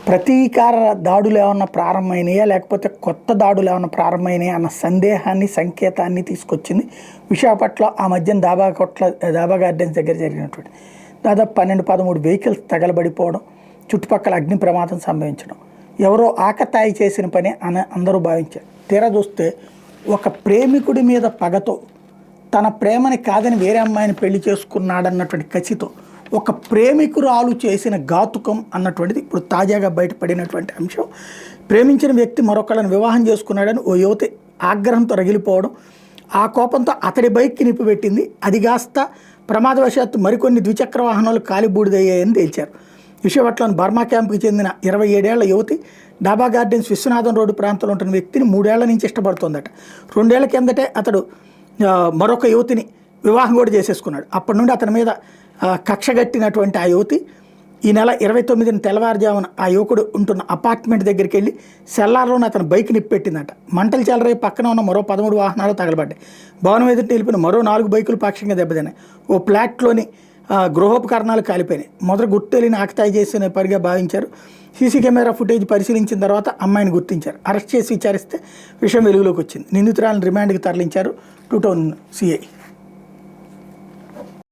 ప్రతీకార దాడులు ఏమన్నా ప్రారంభమైనాయా లేకపోతే కొత్త దాడులు ఏమన్నా ప్రారంభమైనాయా అన్న సందేహాన్ని సంకేతాన్ని తీసుకొచ్చింది విశాఖపట్నంలో ఆ మధ్యన దాబా గార్డెన్స్ దగ్గర జరిగినటువంటి దాదాపు 12-13 వెహికల్స్ తగలబడిపోవడం, చుట్టుపక్కల అగ్ని ప్రమాదం సంభవించడం ఎవరో ఆకతాయి చేసిన పని అని అందరూ భావించారు. తీరా చూస్తే ఒక ప్రేమికుడి మీద పగతో తన ప్రేమని కాదని వేరే అమ్మాయిని పెళ్లి చేసుకున్నాడన్నటువంటి కసితో ఒక ప్రేమికురాలు చేసిన ఘాతుకం అన్నటువంటిది ఇప్పుడు తాజాగా బయటపడినటువంటి అంశం. ప్రేమించిన వ్యక్తి మరొకళ్ళని వివాహం చేసుకున్నాడని ఓ యువతి ఆగ్రహంతో రగిలిపోవడం, ఆ కోపంతో అతడి బైక్కి నిప్పిపెట్టింది. అది కాస్త ప్రమాదవశాత్తు మరికొన్ని ద్విచక్ర వాహనాలు కాలిబూడిదయ్యాయని తేల్చారు. విశాఖపట్నంలోని బర్మా క్యాంపుకి చెందిన 27 ఏళ్ల యువతి డాబా గార్డెన్స్ విశ్వనాథం రోడ్డు ప్రాంతంలో ఉంటున్న వ్యక్తిని 3 ఏళ్ల నుంచి ఇష్టపడుతోందట. 2 ఏళ్ల కిందటే అతడు మరొక యువతిని వివాహం కూడా చేసేసుకున్నాడు. అప్పటి నుండి అతని మీద కక్షగట్టినటువంటి ఆ యువతి ఈ నెల 29న తెల్లవారుజామున ఆ యువకుడు ఉంటున్న అపార్ట్మెంట్ దగ్గరికి వెళ్ళి సెల్లార్లోనే అతను బైక్ నిప్పెట్టిందట. మంటలు చెలరై పక్కన ఉన్న మరో 13 వాహనాలు తగలబడ్డాయి. భవనం ఎదుట నిలిపిన మరో 4 బైకులు పాక్షికంగా దెబ్బతిన్నాయి. ఓ ఫ్లాట్లోని గృహోపకరణాలు కాలిపోయినాయి. మొదట గుర్తు తెలియని ఆకతాయి చేసిన పరిగా భావించారు. సీసీ కెమెరా ఫుటేజ్ పరిశీలించిన తర్వాత అమ్మాయిని గుర్తించారు. అరెస్ట్ చేసి విచారిస్తే విషయం వెలుగులోకి వచ్చింది. నిందితురాలను రిమాండ్కి తరలించారు 2 టౌన్ సిఐ.